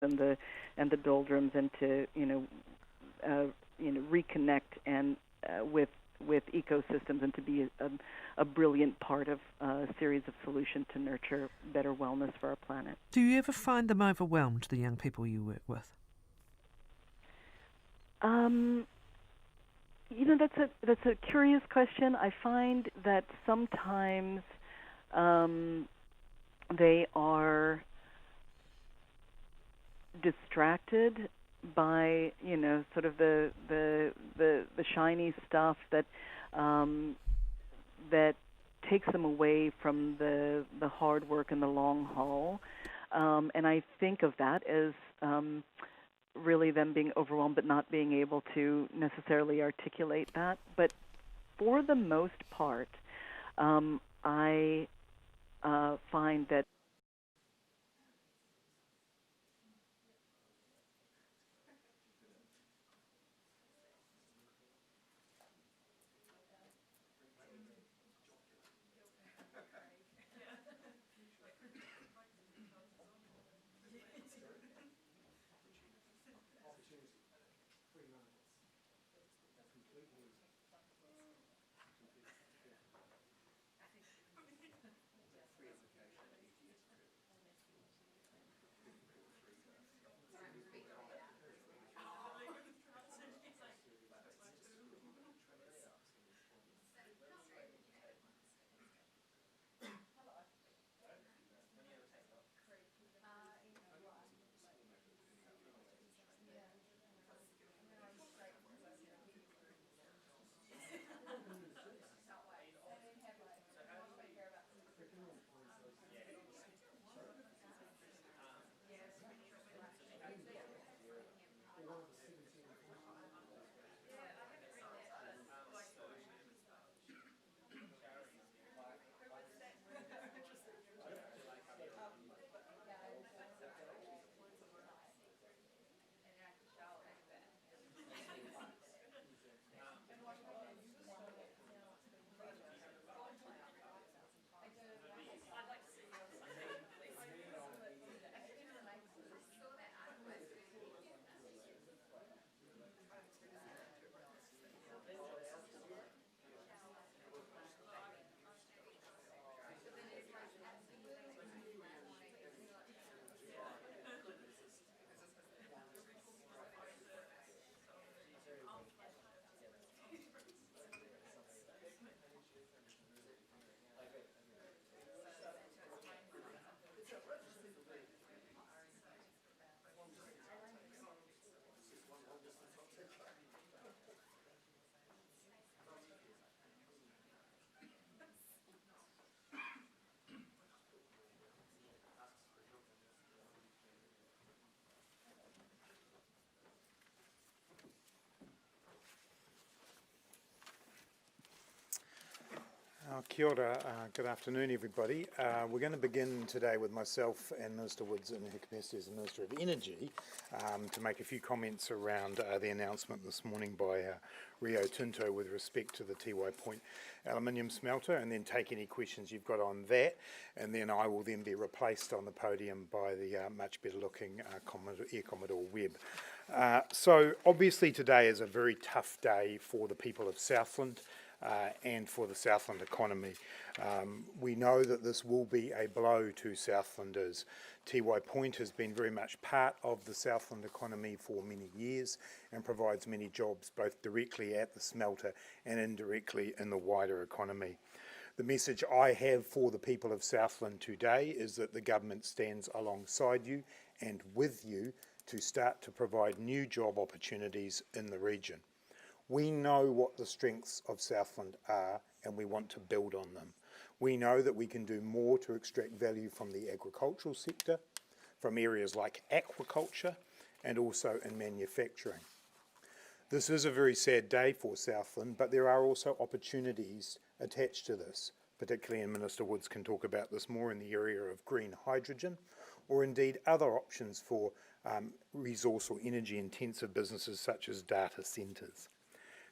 and the doldrums, and to reconnect and with ecosystems, and to be a brilliant part of a series of solutions to nurture better wellness for our planet. Do you ever find them overwhelmed, the young people you work with? That's a curious question. I find that sometimes they are distracted by sort of the shiny stuff that that takes them away from the hard work and the long haul, and I think of that as really them being overwhelmed but not being able to necessarily articulate that. But for the most part, I find that Kia ora, good afternoon everybody. We're going to begin today with myself and Minister Woods in her capacity as Minister of Energy to make a few comments around the announcement this morning by Rio Tinto with respect to the Tiwai Point aluminium smelter, and then take any questions you've got on that, and then I will then be replaced on the podium by the much better looking Air Commodore Webb. So obviously today is a very tough day for the people of Southland. And for the Southland economy. We know that this will be a blow to Southlanders. Tiwai Point has been very much part of the Southland economy for many years and provides many jobs both directly at the smelter and indirectly in the wider economy. The message I have for the people of Southland today is that the government stands alongside you and with you to start to provide new job opportunities in the region. We know what the strengths of Southland are and we want to build on them. We know that we can do more to extract value from the agricultural sector, from areas like aquaculture and also in manufacturing. This is a very sad day for Southland, but there are also opportunities attached to this, particularly, and Minister Woods can talk about this more, in the area of green hydrogen, or indeed other options for resource or energy intensive businesses such as data centres.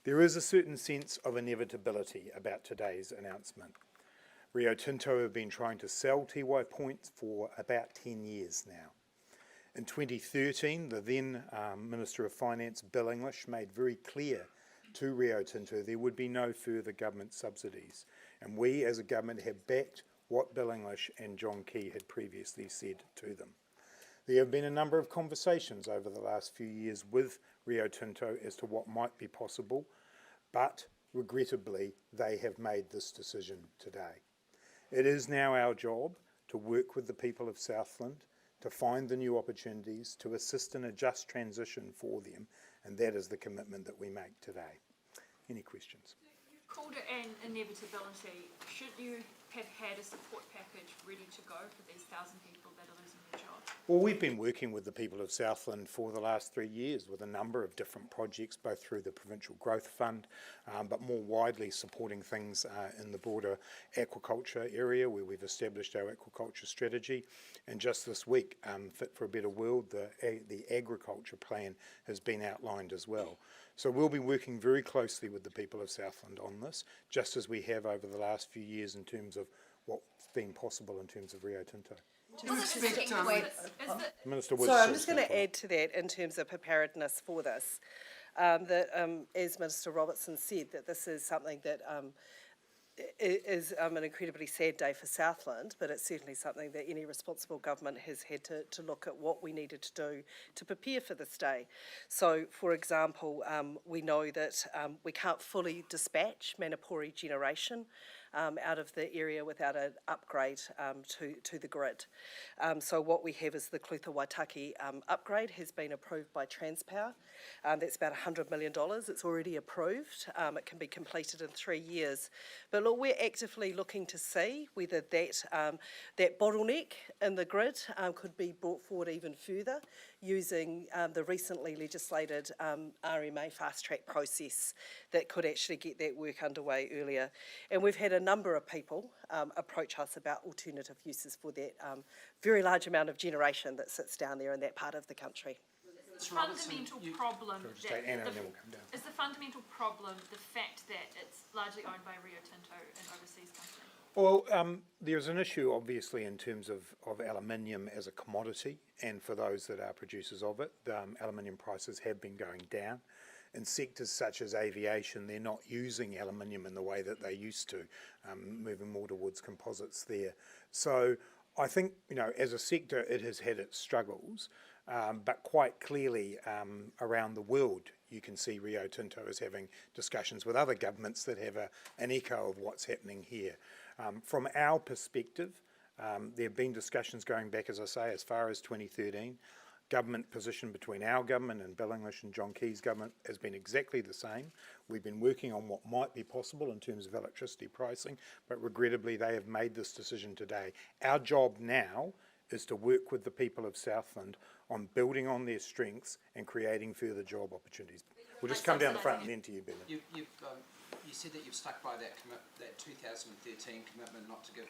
There is a certain sense of inevitability about today's announcement. Rio Tinto have been trying to sell Tiwai Point for about 10 years now. In 2013, the then Minister of Finance, Bill English, made very clear to Rio Tinto there would be no further government subsidies. And we as a government have backed what Bill English and John Key had previously said to them. There have been a number of conversations over the last few years with Rio Tinto as to what might be possible, but regrettably they have made this decision today. It is now our job to work with the people of Southland to find the new opportunities, to assist in a just transition for them, and that is the commitment that we make today. Any questions? You've called it an inevitability. Should you have had a support package ready to go for these 1,000 people that are losing their jobs? Well, we've been working with the people of Southland for the last 3 years with a number of different projects, both through the Provincial Growth Fund, but more widely supporting things in the broader aquaculture area where we've established our aquaculture strategy. And just this week, Fit for a Better World, the agriculture plan has been outlined as well. So we'll be working very closely with the people of Southland on this, just as we have over the last few years in terms of what's been possible in terms of Rio Tinto. Minister Woods. So I'm just going to add to that in terms of preparedness for this. As Minister Robertson said, that this is something that is an incredibly sad day for Southland, but it's certainly something that any responsible government has had to look at what we needed to do to prepare for this day. So, for example, we know that we can't fully dispatch Manapori generation out of the area without an upgrade to the grid. So what we have is the Clutha Waitaki upgrade has been approved by Transpower. That's about $100 million. It's already approved. It can be completed in 3 years. But look, we're actively looking to see whether that bottleneck in the grid could be brought forward even further using the recently legislated RMA fast-track process that could actually get that work underway earlier. And we've had a number of people approach us about alternative uses for that very large amount of generation that sits down there in that part of the country. Is the fundamental problem Is the fundamental problem the fact that it's largely owned by Rio Tinto, an overseas company? Well, there's an issue obviously in terms of aluminium as a commodity, and for those that are producers of it, aluminium prices have been going down. In sectors such as aviation, they're not using aluminium in the way that they used to, moving more towards composites there. So I think, as a sector, it has had its struggles, but quite clearly around the world, you can see Rio Tinto is having discussions with other governments that have an echo of what's happening here. From our perspective, there have been discussions going back, as I say, as far as 2013. Government position between our government and Bill English and John Key's government has been exactly the same. We've been working on what might be possible in terms of electricity pricing, but regrettably they have made this decision today. Our job now is to work with the people of Southland on building on their strengths and creating further job opportunities. We'll just come down the front and then to you, Bella. You said that you've stuck by that 2013 commitment not to give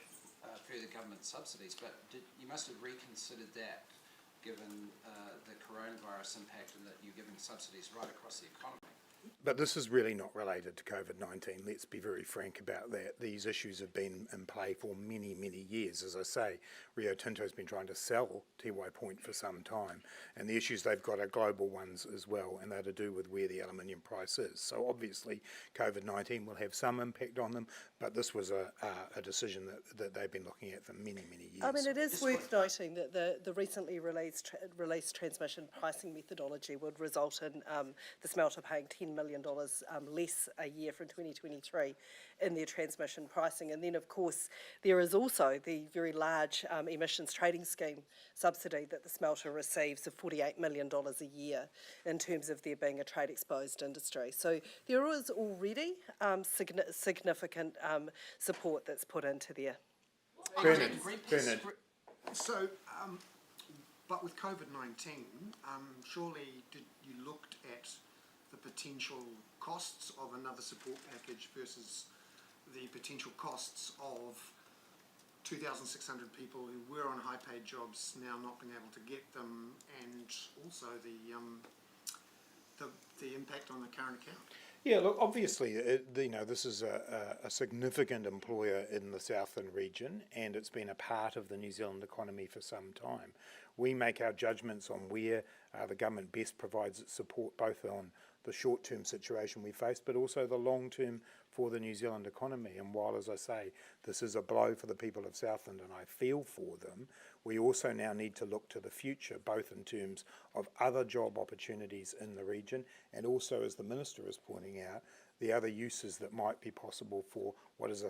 further government subsidies, but you must have reconsidered that given the coronavirus impact and that you're giving subsidies right across the economy. But this is really not related to COVID-19. Let's be very frank about that. These issues have been in play for many, many years. As I say, Rio Tinto has been trying to sell Tiwai Point for some time, and the issues they've got are global ones as well, and they're to do with where the aluminium price is. So obviously COVID-19 will have some impact on them, but this was a decision that they've been looking at for many, many years. I mean, it is worth noting that the recently released transmission pricing methodology would result in the smelter paying $10 million less a year from 2023 in their transmission pricing. And then, of course, there is also the very large emissions trading scheme subsidy that the smelter receives of $48 million a year in terms of there being a trade-exposed industry. So there is already significant support that's put into there. Bernard. So, but with COVID-19, surely you looked at the potential costs of another support package versus the potential costs of 2,600 people who were on high-paid jobs now not being able to get them, and also the impact on the current account? Yeah, look, obviously, this is a significant employer in the Southland region, and it's been a part of the New Zealand economy for some time. We make our judgments on where the government best provides its support, both on the short-term situation we face, but also the long-term for the New Zealand economy. And while, as I say, this is a blow for the people of Southland, and I feel for them, we also now need to look to the future, both in terms of other job opportunities in the region, and also, as the Minister is pointing out, the other uses that might be possible for what is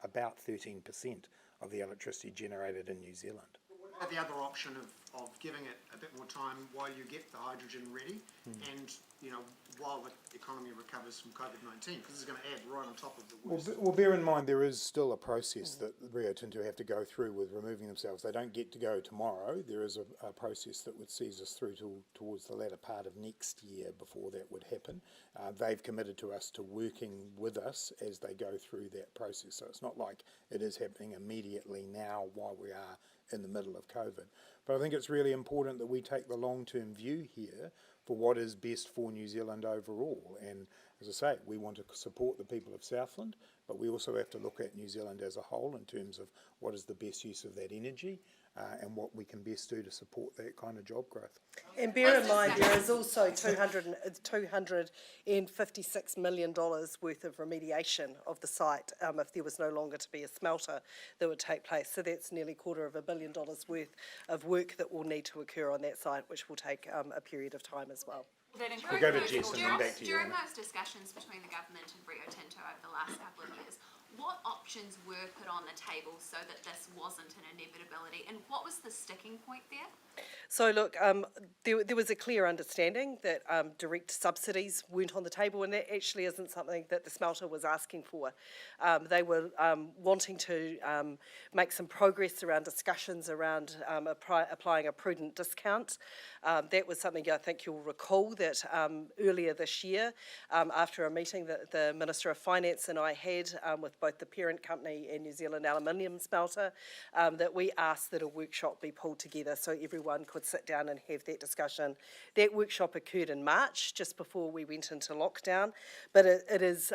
about 13% of the electricity generated in New Zealand. What about the other option of giving it a bit more time while you get the hydrogen ready, and while the economy recovers from COVID-19, because it's going to add right on top of the worst. Well, bear in mind there is still a process that Rio Tinto have to go through with removing themselves. They don't get to go tomorrow. There is a process that would see us through towards the latter part of next year before that would happen. They've committed to us to working with us as they go through that process. So it's not like it is happening immediately now while we are in the middle of COVID. But I think it's really important that we take the long-term view here for what is best for New Zealand overall. And as I say, we want to support the people of Southland, but we also have to look at New Zealand as a whole in terms of what is the best use of that energy and what we can best do to support that kind of job growth. And bear in mind, there is also $256 million worth of remediation of the site if there was no longer to be a smelter that would take place. So that's nearly $250 million worth of work that will need to occur on that site, which will take a period of time as well. We'll go to Jess and then back to you. During those discussions between the government and Rio Tinto over the last couple of years, what options were put on the table so that this wasn't an inevitability, and what was the sticking point there? So look, there was a clear understanding that direct subsidies weren't on the table, and that actually isn't something that the smelter was asking for. They were wanting to make some progress around discussions around applying a prudent discount. That was something I think you'll recall that earlier this year, after a meeting that the Minister of Finance and I had with both the parent company and New Zealand Aluminium Smelter, that we asked that a workshop be pulled together so everyone could sit down and have that discussion. That workshop occurred in March, just before we went into lockdown, but it is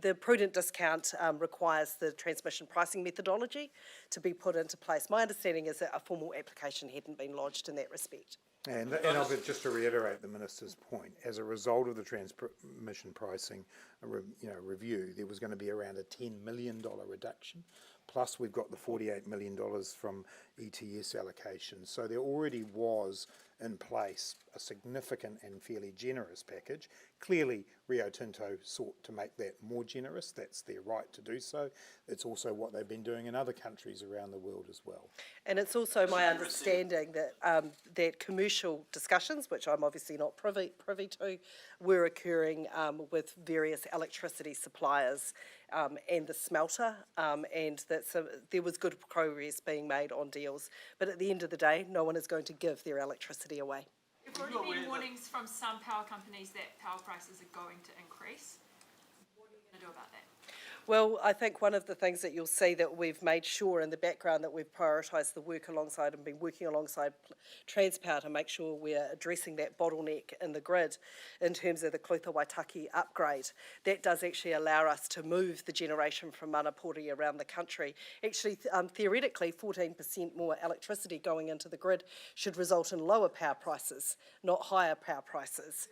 the prudent discount requires the transmission pricing methodology to be put into place. My understanding is that a formal application hadn't been lodged in that respect. And just to reiterate the Minister's point, as a result of the transmission pricing review, there was going to be around a $10 million reduction. Plus, we've got the $48 million from ETS allocation. So there already was in place a significant and fairly generous package. Clearly, Rio Tinto sought to make that more generous. That's their right to do so. It's also what they've been doing in other countries around the world as well. And it's also my understanding that that commercial discussions, which I'm obviously not privy to, were occurring with various electricity suppliers and the smelter, and that there was good progress being made on deals. But at the end of the day, no one is going to give their electricity away. There have already been warnings from some power companies that power prices are going to increase. What are you going to do about that? Well, I think one of the things that you'll see that we've made sure in the background that we've prioritised the work alongside and been working alongside Transpower to make sure we're addressing that bottleneck in the grid in terms of the Clutha Waitaki upgrade. That does actually allow us to move the generation from Manapori around the country. Actually, theoretically, 14% more electricity going into the grid should result in lower power prices, not higher power prices.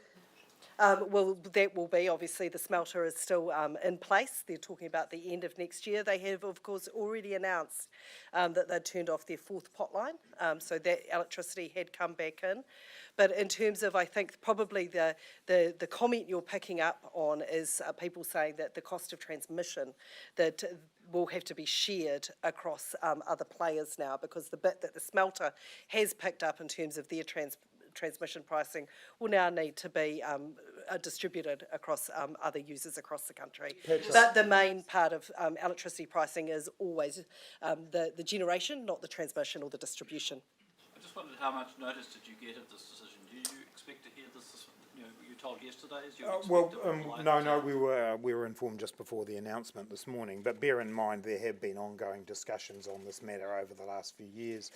Well, that will be, obviously, the smelter is still in place. They're talking about the end of next year. They have, of course, already announced that they'd turned off their fourth pot line, so that electricity had come back in. But in terms of, I think, probably the comment you're picking up on is people saying that the cost of transmission that will have to be shared across other players now, because the bit that the smelter has picked up in terms of their transmission pricing will now need to be distributed across other users across the country. But the main part of electricity pricing is always the generation, not the transmission or the distribution. I just wondered how much notice did you get of this decision? Do you expect to hear this? Were you told yesterday? We were informed just before the announcement this morning. But bear in mind, there have been ongoing discussions on this matter over the last few years.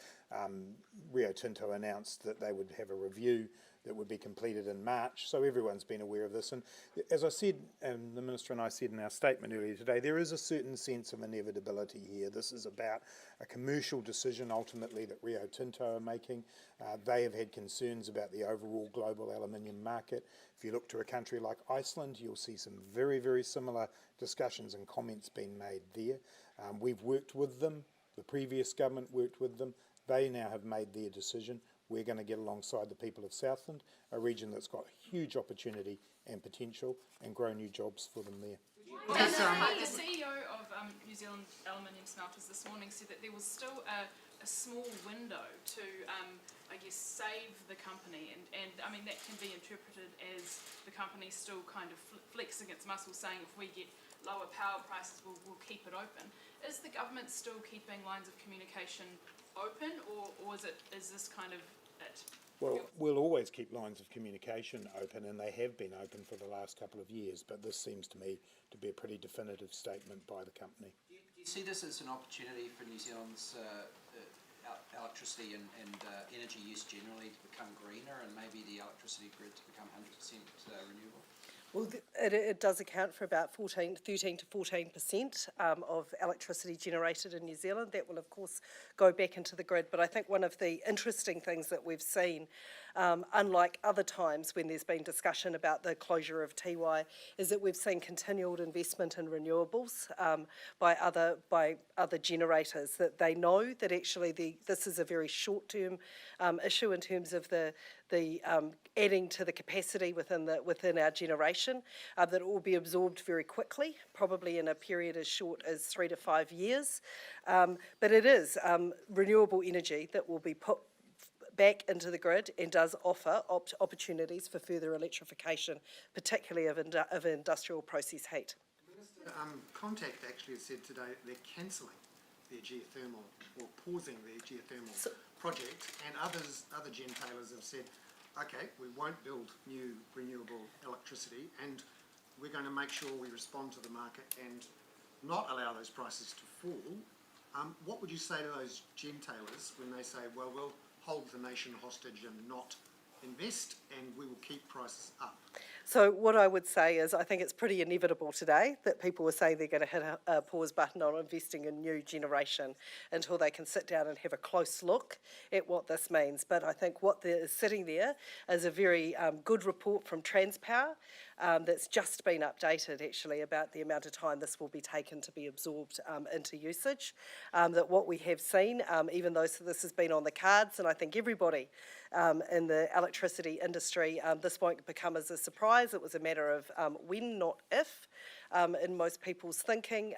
Rio Tinto announced that they would have a review that would be completed in March, so everyone's been aware of this. And as I said, the Minister and I said in our statement earlier today, there is a certain sense of inevitability here. This is about a commercial decision ultimately that Rio Tinto are making. They have had concerns about the overall global aluminium market. If you look to a country like Iceland, you'll see some very, very similar discussions and comments being made there. We've worked with them. The previous government worked with them. They now have made their decision. We're going to get alongside the people of Southland, a region that's got huge opportunity and potential, and grow new jobs for them there. The CEO of New Zealand Aluminium Smelters this morning said that there was still a small window to, I guess, save the company, and I mean that can be interpreted as the company still kind of flexing its muscles, saying if we get lower power prices, we'll keep it open. Is the government still keeping lines of communication open, or is this kind of it? Well, we'll always keep lines of communication open, and they have been open for the last couple of years, but this seems to me to be a pretty definitive statement by the company. Do you see this as an opportunity for New Zealand's electricity and energy use generally to become greener, and maybe the electricity grid to become 100% renewable? Well, it does account for about 13 to 14% of electricity generated in New Zealand. That will, of course, go back into the grid. But I think one of the interesting things that we've seen, unlike other times when there's been discussion about the closure of Tiwai, is that we've seen continued investment in renewables by other generators, that they know that actually this is a very short-term issue in terms of the adding to the capacity within our generation, that it will be absorbed very quickly, probably in a period as short as 3 to 5 years. But it is renewable energy that will be put back into the grid and does offer opportunities for further electrification, particularly of industrial process heat. Contact actually has said today they're cancelling their geothermal or pausing their geothermal project, and other gentailers have said, okay, we won't build new renewable electricity, and we're going to make sure we respond to the market and not allow those prices to fall. What would you say to those gentailers when they say, well, we'll hold the nation hostage and not invest, and we will keep prices up? So what I would say is I think it's pretty inevitable today that people will say they're going to hit a pause button on investing in new generation until they can sit down and have a close look at what this means. But I think what is sitting there is a very good report from Transpower that's just been updated actually about the amount of time this will be taken to be absorbed into usage. That what we have seen, even though this has been on the cards, and I think everybody in the electricity industry, this won't become as a surprise. It was a matter of when, not if, in most people's thinking,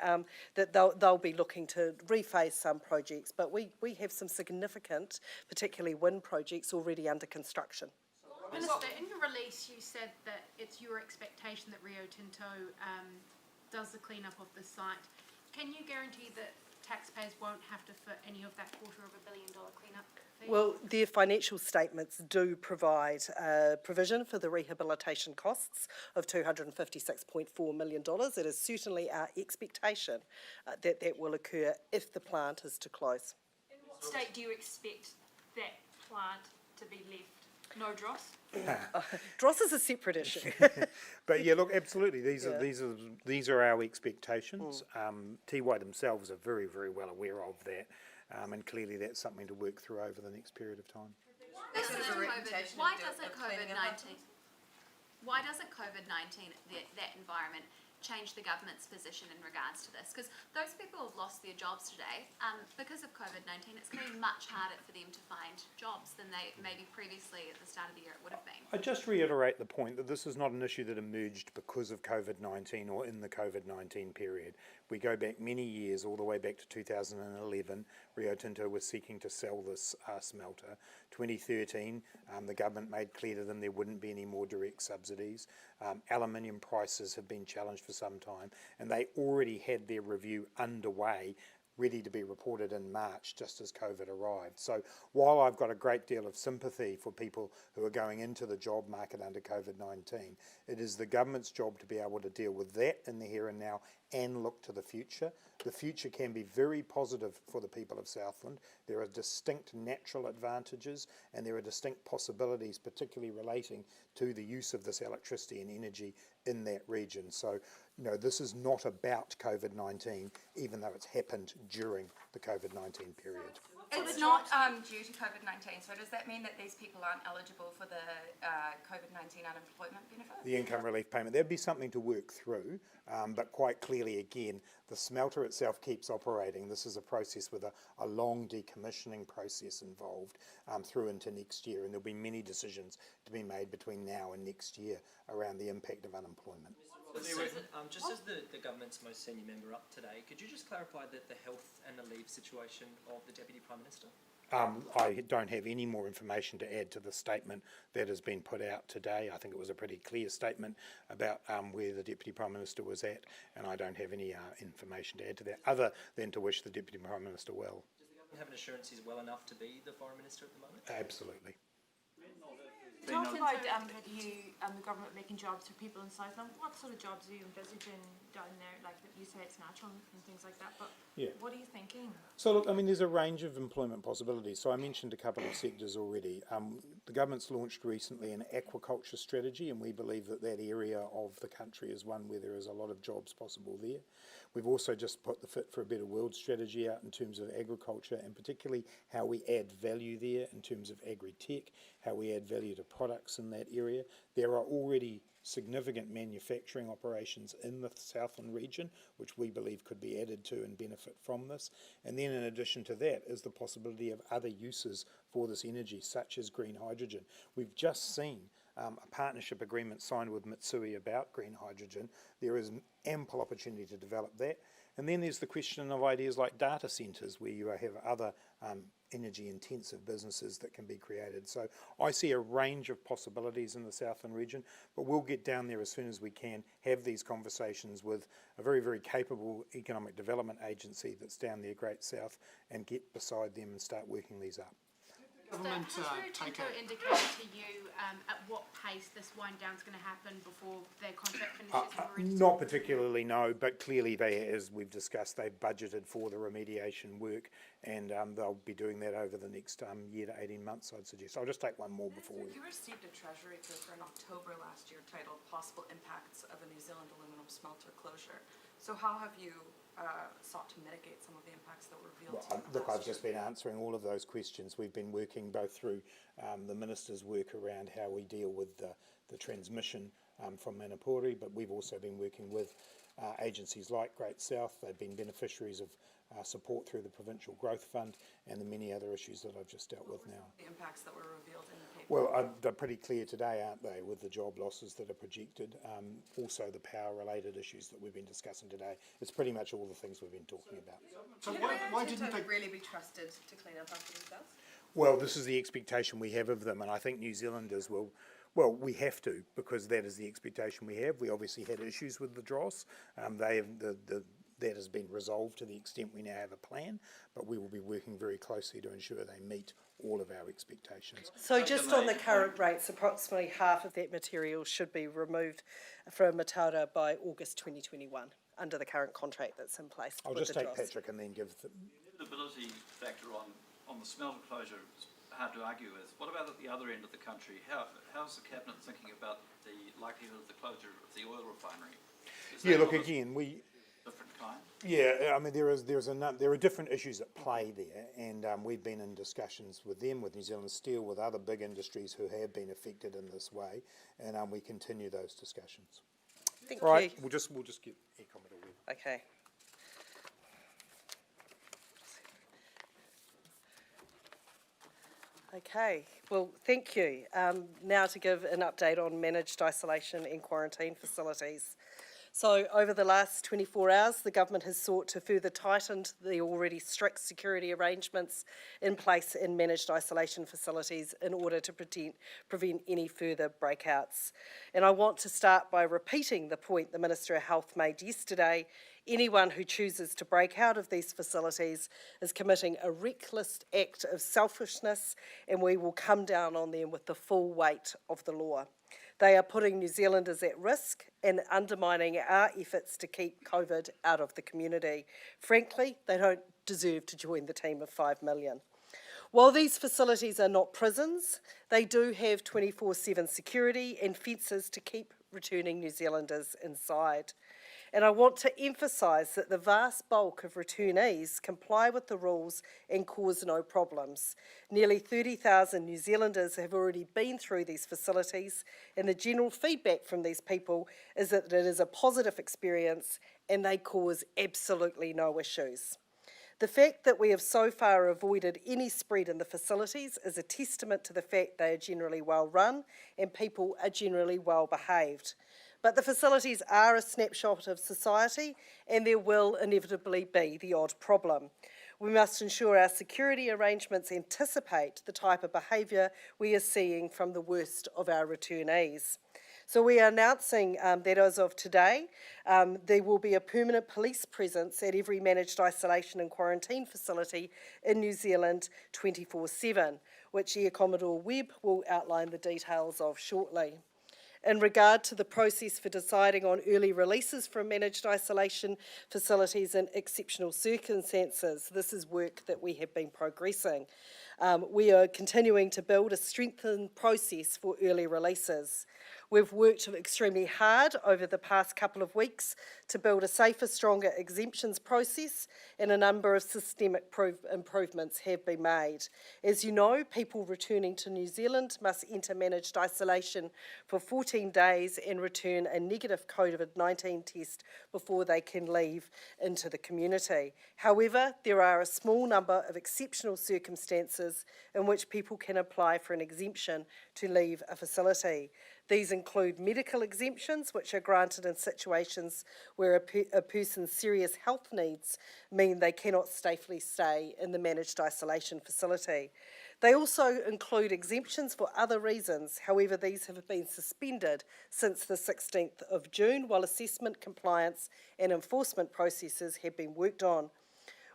that they'll be looking to rephase some projects. But we have some significant, particularly wind projects, already under construction. Minister, in your release you said that it's your expectation that Rio Tinto does the clean-up of the site. Can you guarantee that taxpayers won't have to foot any of that $250 million clean-up fee? Well, their financial statements do provide provision for the rehabilitation costs of $256.4 million. It is certainly our expectation that that will occur if the plant is to close. In what state do you expect that plant to be left? No dross? Dross is a separate issue. But yeah, look, absolutely. These are our expectations. Tiwai themselves are very, very well aware of that, and clearly that's something to work through over the next period of time. Why doesn't COVID-19, that environment, change the government's position in regards to this? Because those people have lost their jobs today. Because of COVID-19, it's going to be much harder for them to find jobs than they maybe previously at the start of the year it would have been. I just reiterate the point that this is not an issue that emerged because of COVID-19 or in the COVID-19 period. We go back many years, all the way back to 2011. Rio Tinto was seeking to sell this smelter. 2013, the government made clear to them there wouldn't be any more direct subsidies. Aluminium prices have been challenged for some time, and they already had their review underway ready to be reported in March, just as COVID arrived. So while I've got a great deal of sympathy for people who are going into the job market under COVID-19, it is the government's job to be able to deal with that in the here and now and look to the future. The future can be very positive for the people of Southland. There are distinct natural advantages and there are distinct possibilities, particularly relating to the use of this electricity and energy in that region. So, you know, this is not about COVID-19, even though it's happened during the COVID-19 period. It's not due to COVID-19, so does that mean that these people aren't eligible for the COVID-19 unemployment benefit? The income relief payment, there'd be something to work through, but quite clearly again, the smelter itself keeps operating. This is a process with a long decommissioning process involved through into next year, and there'll be many decisions to be made between now and next year around the impact of unemployment. Just as the government's most senior member up today, could you just clarify that the health and the leave situation of the Deputy Prime Minister? I don't have any more information to add to the statement that has been put out today. I think it was a pretty clear statement about where the Deputy Prime Minister was at, and I don't have any information to add to that, other than to wish the Deputy Prime Minister well. Does the government have an assurance he's well enough to be the Foreign Minister at the moment? Absolutely. Talk about you and the government making jobs for people in Southland. What sort of jobs are you envisaging down there? Like you say it's natural and things like that, but yeah. What are you thinking? So look, I mean, there's a range of employment possibilities. So I mentioned a couple of sectors already. The government's launched recently an aquaculture strategy, and we believe that that area of the country is one where there is a lot of jobs possible there. We've also just put the Fit for a Better World strategy out in terms of agriculture, and particularly how we add value there in terms of agri-tech, how we add value to products in that area. There are already significant manufacturing operations in the Southland region, which we believe could be added to and benefit from this. And then in addition to that is the possibility of other uses for this energy, such as green hydrogen. We've just seen a partnership agreement signed with Mitsui about green hydrogen. There is ample opportunity to develop that. And then there's the question of ideas like data centres, where you have other energy intensive businesses that can be created. So I see a range of possibilities in the Southland region, but we'll get down there as soon as we can, have these conversations with a very, very capable economic development agency that's down there, Great South, and get beside them and start working these up. Has Rio Tinto indicated to you at what pace this wind down is going to happen before their contract finishes? Not particularly, no, but clearly they, as we've discussed, they've budgeted for the remediation work, and they'll be doing that over the next year to 18 months, I'd suggest. I'll just take one more before we... You received a Treasury paper in October last year titled Possible Impacts of a New Zealand Aluminum Smelter Closure. So how have you sought to mitigate some of the impacts that were revealed to you? Look, I've just been answering all of those questions. We've been working both through the Minister's work around how we deal with the transmission from Manapori, but we've also been working with agencies like Great South. They've been beneficiaries of support through the Provincial Growth Fund and the many other issues that I've just dealt with now. The impacts that were revealed in the paper? Well, they're pretty clear today, aren't they, with the job losses that are projected, also the power-related issues that we've been discussing today. It's pretty much all the things we've been talking about. So why didn't they really be trusted to clean up after themselves? Well, this is the expectation we have of them, and I think New Zealanders will. Well, we have to, because that is the expectation we have. We obviously had issues with the dross. That has been resolved to the extent we now have a plan, but we will be working very closely to ensure they meet all of our expectations. So just on the current rates, approximately half of that material should be removed from Mataura by August 2021 under the current contract that's in place. I'll just take Patrick and then give the inevitability factor on the smelter closure is hard to argue with. What about at the other end of the country? How's the Cabinet thinking about the likelihood of the closure of the oil refinery? Yeah, look, again, we... different kind? Yeah, I mean, there are different issues at play there, and we've been in discussions with them, with New Zealand Steel, with other big industries who have been affected in this way, and we continue those discussions. Thank right, you. we'll just get Ecom at a web. Okay. Okay, well, thank you. Now to give an update on managed isolation and quarantine facilities. So over the last 24 hours, the government has sought to further tighten the already strict security arrangements in place in managed isolation facilities in order to prevent any further breakouts. And I want to start by repeating the point the Minister of Health made yesterday. anyone who chooses to break out of these facilities is committing a reckless act of selfishness, and we will come down on them with the full weight of the law. They are putting New Zealanders at risk and undermining our efforts to keep COVID out of the community. Frankly, they don't deserve to join the team of 5 million. While these facilities are not prisons, they do have 24/7 security and fences to keep returning New Zealanders inside. And I want to emphasise that the vast bulk of returnees comply with the rules and cause no problems. Nearly 30,000 New Zealanders have already been through these facilities, and the general feedback from these people is that it is a positive experience and they cause absolutely no issues. The fact that we have so far avoided any spread in the facilities is a testament to the fact they are generally well run and people are generally well behaved. But the facilities are a snapshot of society, and there will inevitably be the odd problem. We must ensure our security arrangements anticipate the type of behaviour we are seeing from the worst of our returnees. So we are announcing that as of today, there will be a permanent police presence at every managed isolation and quarantine facility in New Zealand 24/7, which Air Commodore Webb will outline the details of shortly. In regard to the process for deciding on early releases from managed isolation facilities in exceptional circumstances, this is work that we have been progressing. We are continuing to build a strengthened process for early releases. We've worked extremely hard over the past couple of weeks to build a safer, stronger exemptions process, and a number of systemic improvements have been made. As you know, people returning to New Zealand must enter managed isolation for 14 days and return a negative COVID-19 test before they can leave into the community. However, there are a small number of exceptional circumstances in which people can apply for an exemption to leave a facility. These include medical exemptions, which are granted in situations where a person's serious health needs mean they cannot safely stay in the managed isolation facility. They also include exemptions for other reasons. However, these have been suspended since the 16th of June, while assessment, compliance and enforcement processes have been worked on.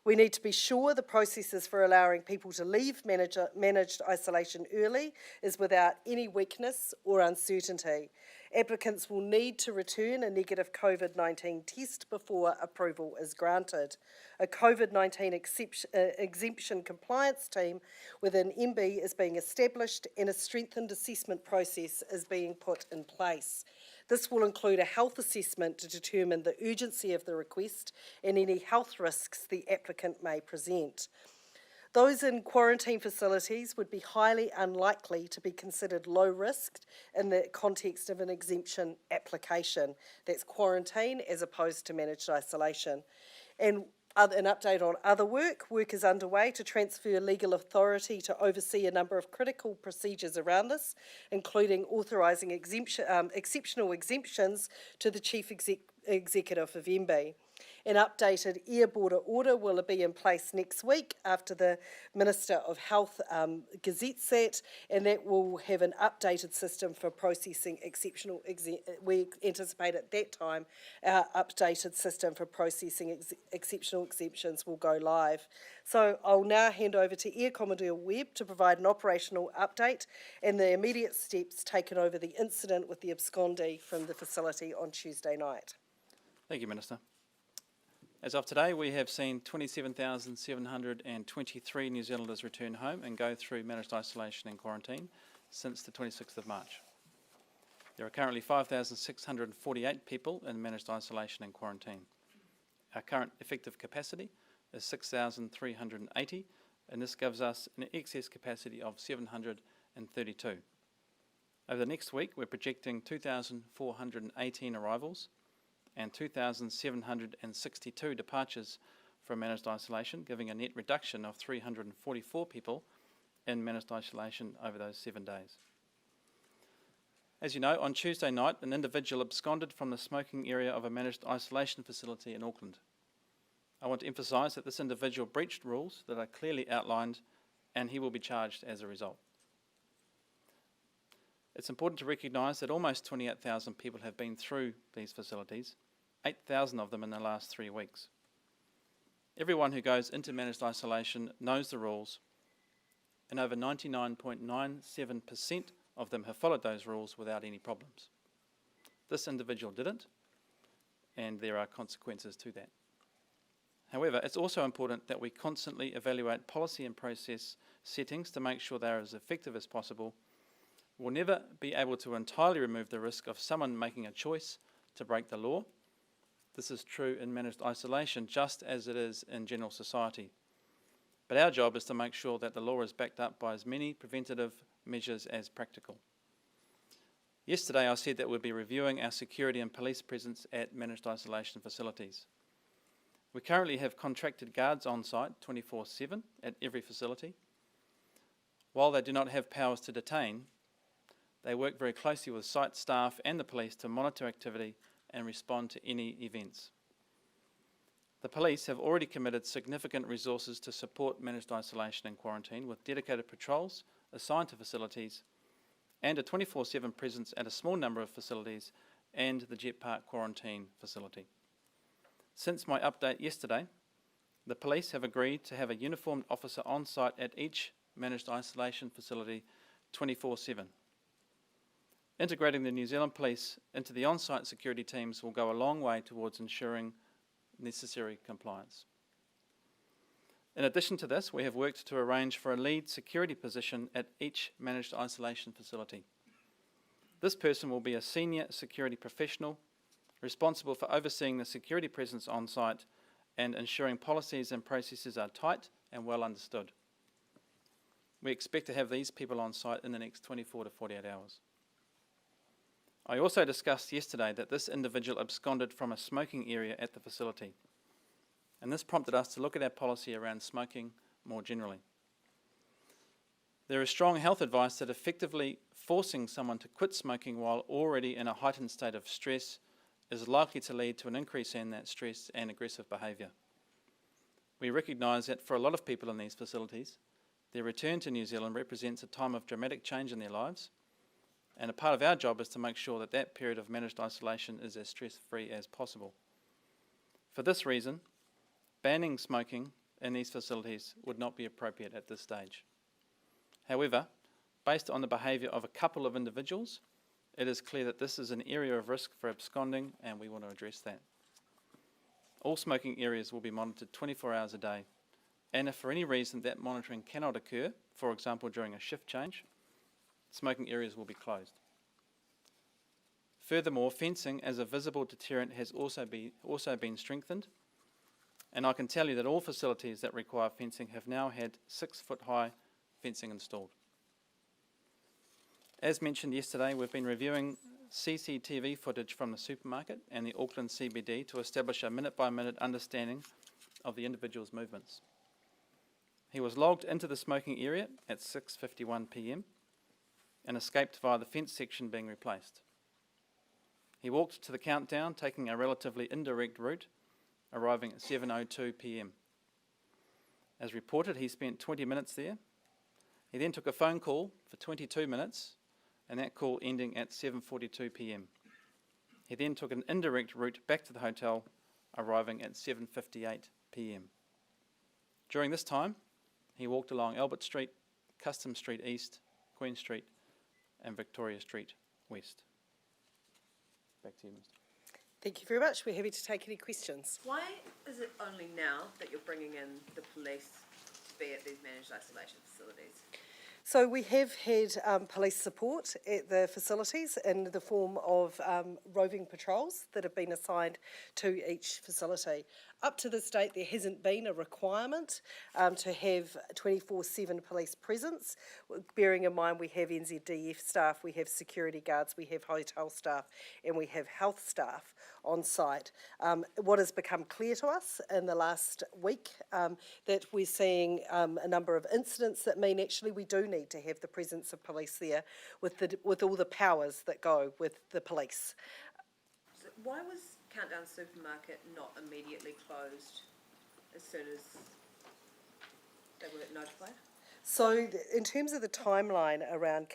We need to be sure the processes for allowing people to leave managed isolation early is without any weakness or uncertainty. Applicants will need to return a negative COVID-19 test before approval is granted. A COVID-19 exemption compliance team within MB is being established, and a strengthened assessment process is being put in place. This will include a health assessment to determine the urgency of the request and any health risks the applicant may present. Those in quarantine facilities would be highly unlikely to be considered low risk in the context of an exemption application. That's quarantine as opposed to managed isolation. And an update on other work. Work is underway to transfer legal authority to oversee a number of critical procedures around this, including authorising exceptional exemptions to the Chief Executive of MB. An updated air border order will be in place next week after the Minister of Health gazettes that, and that will have an updated system for processing exceptional we anticipate at that time our updated system for processing exceptional exemptions will go live. So I'll now hand over to Air Commodore Webb to provide an operational update and the immediate steps taken over the incident with the abscondee from the facility on Tuesday night. Thank you, Minister. As of today, we have seen 27,723 New Zealanders return home and go through managed isolation and quarantine since the 26th of March. There are currently 5,648 people in managed isolation and quarantine. Our current effective capacity is 6,380, and this gives us an excess capacity of 732. Over the next week, we're projecting 2,418 arrivals and 2,762 departures from managed isolation, giving a net reduction of 344 people in managed isolation over those 7 days. As you know, on Tuesday night, an individual absconded from the smoking area of a managed isolation facility in Auckland. I want to emphasise that this individual breached rules that are clearly outlined, and he will be charged as a result. It's important to recognise that almost 28,000 people have been through these facilities, 8,000 of them in the last 3 weeks. Everyone who goes into managed isolation knows the rules, and over 99.97% of them have followed those rules without any problems. This individual didn't, and there are consequences to that. However, it's also important that we constantly evaluate policy and process settings to make sure they are as effective as possible. We'll never be able to entirely remove the risk of someone making a choice to break the law. This is true in managed isolation just as it is in general society. But our job is to make sure that the law is backed up by as many preventative measures as practical. Yesterday I said that we'd be reviewing our security and police presence at managed isolation facilities. We currently have contracted guards on site 24/7 at every facility. While they do not have powers to detain, they work very closely with site staff and the police to monitor activity and respond to any events. The police have already committed significant resources to support managed isolation and quarantine with dedicated patrols assigned to facilities and a 24/7 presence at a small number of facilities and the Jet Park quarantine facility. Since my update yesterday, the police have agreed to have a uniformed officer on site at each managed isolation facility 24/7. Integrating the New Zealand Police into the on-site security teams will go a long way towards ensuring necessary compliance. In addition to this, we have worked to arrange for a lead security position at each managed isolation facility. This person will be a senior security professional responsible for overseeing the security presence on site and ensuring policies and processes are tight and well understood. We expect to have these people on site in the next 24 to 48 hours. I also discussed yesterday that this individual absconded from a smoking area at the facility, and this prompted us to look at our policy around smoking more generally. There is strong health advice that effectively forcing someone to quit smoking while already in a heightened state of stress is likely to lead to an increase in that stress and aggressive behaviour. We recognise that for a lot of people in these facilities, their return to New Zealand represents a time of dramatic change in their lives, and a part of our job is to make sure that that period of managed isolation is as stress-free as possible. For this reason, banning smoking in these facilities would not be appropriate at this stage. However, based on the behaviour of a couple of individuals, it is clear that this is an area of risk for absconding, and we want to address that. All smoking areas will be monitored 24 hours a day, and if for any reason that monitoring cannot occur, for example during a shift change, smoking areas will be closed. Furthermore, fencing as a visible deterrent has also been strengthened, and I can tell you that all facilities that require fencing have now had 6-foot-high fencing installed. As mentioned yesterday, we've been reviewing CCTV footage from the supermarket and the Auckland CBD to establish a minute-by-minute understanding of the individual's movements. He was logged into the smoking area at 6:51 p.m. and escaped via the fence section being replaced. He walked to the countdown, taking a relatively indirect route, arriving at 7:02 p.m. As reported, he spent 20 minutes there. He then took a phone call for 22 minutes, and that call ending at 7:42 p.m. He then took an indirect route back to the hotel, arriving at 7:58 p.m. During this time, he walked along Albert Street, Customs Street East, Queen Street, and Victoria Street West. Back to you, Mr. Thank you very much. We're happy to take any questions. Why is it only now that you're bringing in the police to be at these managed isolation facilities? So we have had police support at the facilities in the form of roving patrols that have been assigned to each facility. Up to this date, there hasn't been a requirement to have 24/7 police presence. Bearing in mind we have NZDF staff, we have security guards, we have hotel staff, and we have health staff on site. What has become clear to us in the last week that we're seeing a number of incidents that mean actually we do need to have the presence of police there with all the powers that go with the police. So why was Countdown Supermarket not immediately closed as soon as they were notified? So in terms of the timeline around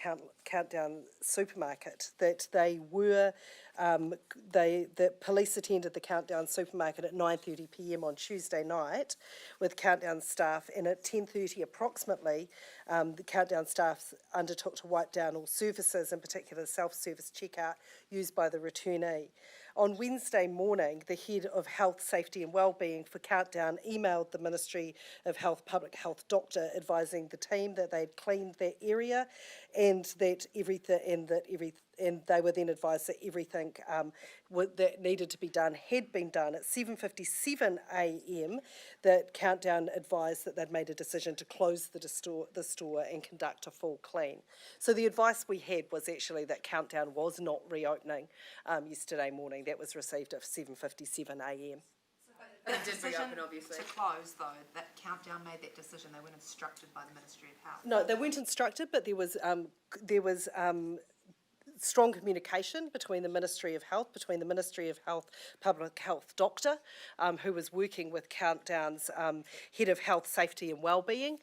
Countdown Supermarket, that they were, the police attended the Countdown Supermarket at 9:30 p.m. on Tuesday night with Countdown staff, and at 10:30 approximately, the Countdown staff undertook to wipe down all surfaces, in particular self-service checkout used by the returnee. On Wednesday morning, the head of Health, Safety and Wellbeing for Countdown emailed the Ministry of Health Public Health doctor advising the team that they'd cleaned their area and that and they were then advised that everything that needed to be done had been done. At 7:57 a.m, that Countdown advised that they'd made a decision to close the store and conduct a full clean. So the advice we had was actually that Countdown was not reopening yesterday morning. That was received at 7:57 a.m. But it did reopen, obviously. To close, though, that Countdown made that decision. They weren't instructed by the Ministry of Health. No, they weren't instructed, but there was strong communication between the Ministry of Health, Public Health doctor, who was working with Countdown's head of Health, Safety and Wellbeing,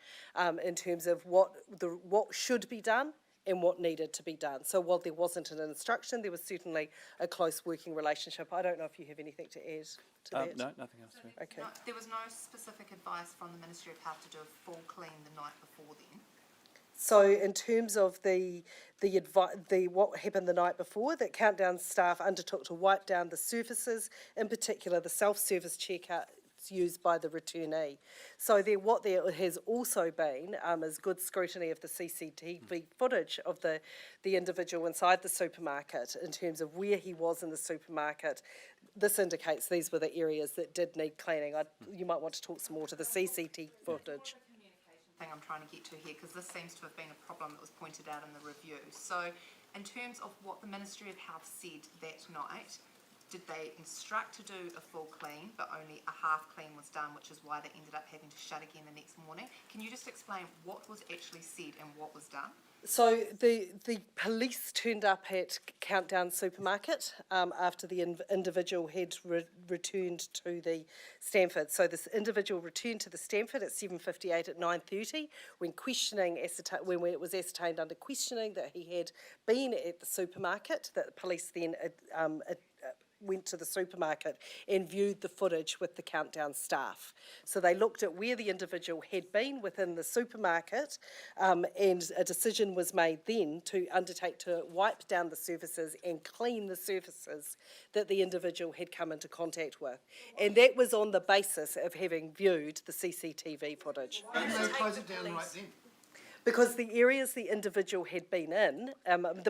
in terms of what should be done and what needed to be done. So while there wasn't an instruction, there was certainly a close working relationship. I don't know if you have anything to add to that. No, nothing else. Okay. No, there was no specific advice from the Ministry of Health to do a full clean the night before then. So in terms of the what happened the night before, that Countdown staff undertook to wipe down the surfaces, in particular the self-service checkouts used by the returnee. So what there has also been is good scrutiny of the CCTV footage of the individual inside the supermarket in terms of where he was in the supermarket. This indicates these were the areas that did need cleaning. You might want to talk some more to the CCTV footage. Thing I'm trying to get to here, because this seems to have been a problem that was pointed out in the review. So in terms of what the Ministry of Health said that night, did they instruct to do a full clean, but only a half clean was done, which is why they ended up having to shut again the next morning? Can you just explain what was actually said and what was done? So the police turned up at Countdown Supermarket after the individual had returned to the Stanford. So this individual returned to the Stanford at 7:58 at 9:30 when when it was ascertained under questioning that he had been at the supermarket. That the police then went to the supermarket and viewed the footage with the Countdown staff. So they looked at where the individual had been within the supermarket, and a decision was made then to undertake to wipe down the surfaces and clean the surfaces that the individual had come into contact with. And that was on the basis of having viewed the CCTV footage. Why didn't they close it down right then? Because the areas the individual had been in,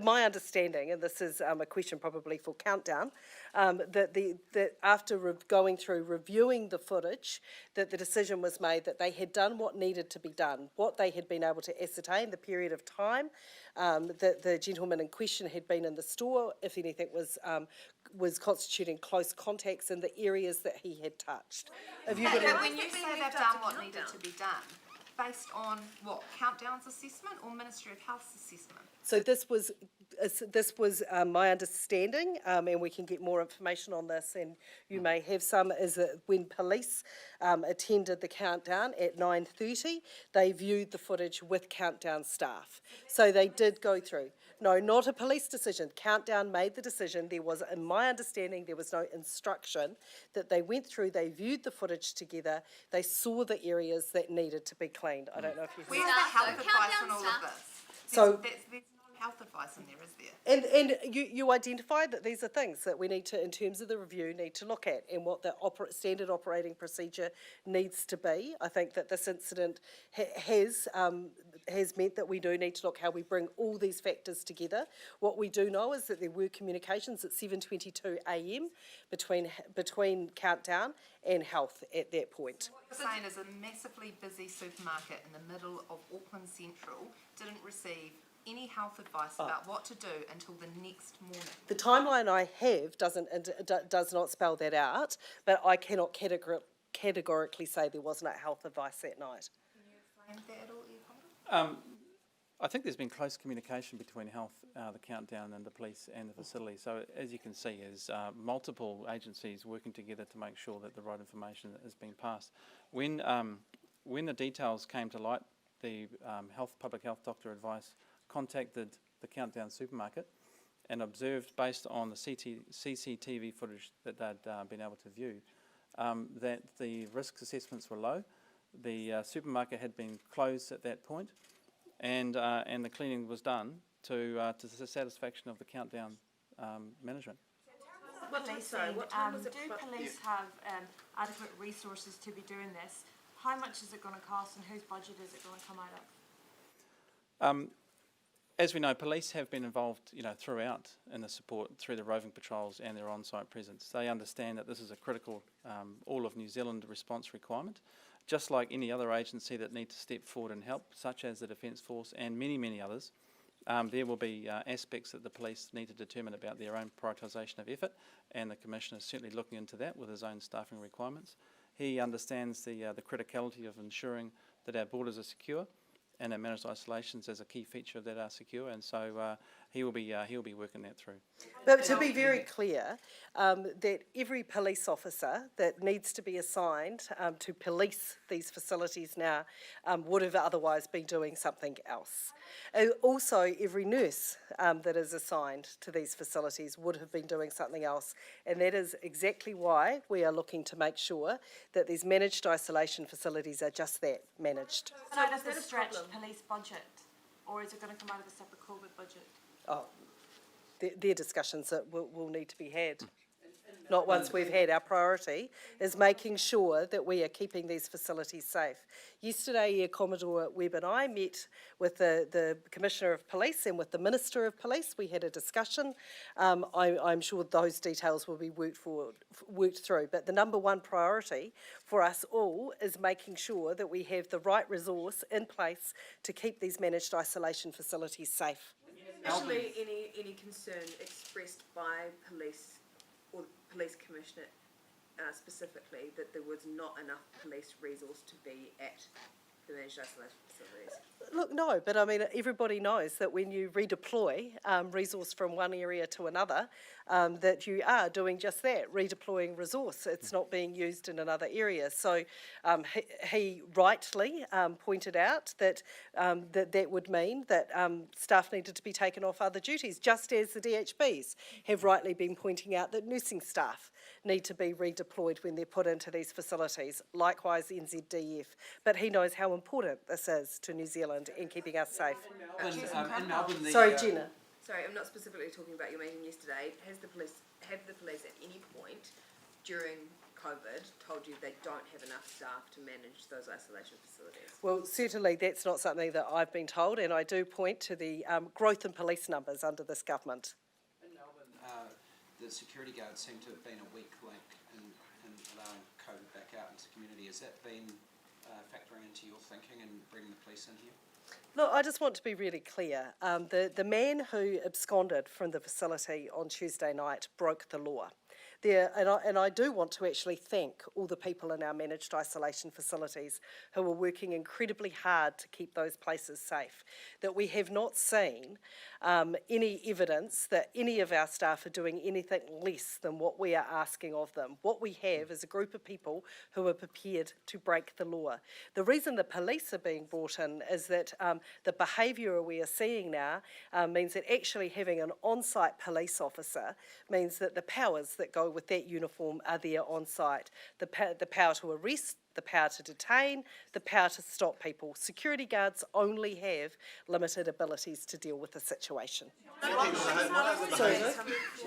my understanding, and this is a question probably for Countdown, that after going through reviewing the footage, that the decision was made that they had done what needed to be done, what they had been able to ascertain, the period of time that the gentleman in question had been in the store, if anything was constituting close contacts in the areas that he had touched. When you say they've done what needed to be done, based on what, Countdown's assessment or Ministry of Health's assessment? So this was my understanding, and we can get more information on this, and you may have some, is that when police attended the Countdown at 9:30, they viewed the footage with Countdown staff. So they did go through. No, not a police decision. Countdown made the decision. There was, in my understanding, there was no instruction that they went through, they viewed the footage together, they saw the areas that needed to be cleaned. I don't know if you Where's the health advice on all of this? So there's no health advice in there, is there? And you identified that these are things that we need to, in terms of the review, need to look at and what the standard operating procedure needs to be. I think that this incident has meant that we do need to look how we bring all these factors together. What we do know is that there were communications at 7:22 a.m. between Countdown and Health at that point. What you're saying is a massively busy supermarket in the middle of Auckland Central didn't receive any health advice about what to do until the next morning. The timeline I have does not spell that out, but I cannot categorically say there was no health advice that night. Can you explain that at all, I think there's been close communication between Health, the Countdown and the police and the facility. So as you can see, there's multiple agencies working together to make sure that the right information is being passed. When the details came to light the public health doctor advice, contacted the Countdown supermarket and observed, based on the CCTV footage that they'd been able to view, that the risk assessments were low. The supermarket had been closed at that point, and the cleaning was done to the satisfaction of the Countdown management. Do police have adequate resources to be doing this? How much is it going to cost, and whose budget is it going to come out of? As we know, police have been involved, throughout in the support through the roving patrols and their on-site presence. They understand that this is a critical all of New Zealand response requirement, just like any other agency that need to step forward and help, such as the Defence Force and many, many others. There will be aspects that the police need to determine about their own prioritisation of effort, and the Commissioner is certainly looking into that with his own staffing requirements. He understands the criticality of ensuring that our borders are secure, and that managed isolations as a key feature of that are secure, and so he'll be working that through. But to be very clear, that every police officer that needs to be assigned to police these facilities now would have otherwise been doing something else. Also, every nurse that is assigned to these facilities would have been doing something else, and that is exactly why we are looking to make sure that these managed isolation facilities are just that, managed. So does this stretch police budget, or is it going to come out of the separate COVID budget? Oh, they're discussions that will need to be had. Not once we've had. Our priority is making sure that we are keeping these facilities safe. Yesterday, Air Commodore Webb and I met with the Commissioner of Police and with the Minister of Police. We had a discussion. I'm sure those details will be worked through. But the number one priority for us all is making sure that we have the right resource in place to keep these managed isolation facilities safe. Especially any concern expressed by police or Police Commissioner specifically that there was not enough police resource to be at the managed isolation facilities? Look, no, but I mean, everybody knows that when you redeploy resource from one area to another, that you are doing just that, redeploying resource. It's not being used in another area. So he rightly pointed out that that would mean that staff needed to be taken off other duties, just as the DHBs have rightly been pointing out that nursing staff need to be redeployed when they're put into these facilities, likewise NZDF. But he knows how important this is to New Zealand in keeping us safe. In Melbourne, Sorry, Jenna. Sorry, I'm not specifically talking about your meeting yesterday. Have the police at any point during COVID told you they don't have enough staff to manage those isolation facilities? Well, certainly that's not something that I've been told, and I do point to the growth in police numbers under this government. In Melbourne, the security guards seem to have been a weak link in allowing COVID back out into the community. Has that been factoring into your thinking and bringing the police in here? Look, I just want to be really clear. The man who absconded from the facility on Tuesday night broke the law. And I do want to actually thank all the people in our managed isolation facilities who are working incredibly hard to keep those places safe. That we have not seen any evidence that any of our staff are doing anything less than what we are asking of them. What we have is a group of people who are prepared to break the law. The reason the police are being brought in is that the behaviour we are seeing now means that actually having an on-site police officer means that the powers that go with that uniform are there on site. The power to arrest, the power to detain, the power to stop people. Security guards only have limited abilities to deal with the situation. What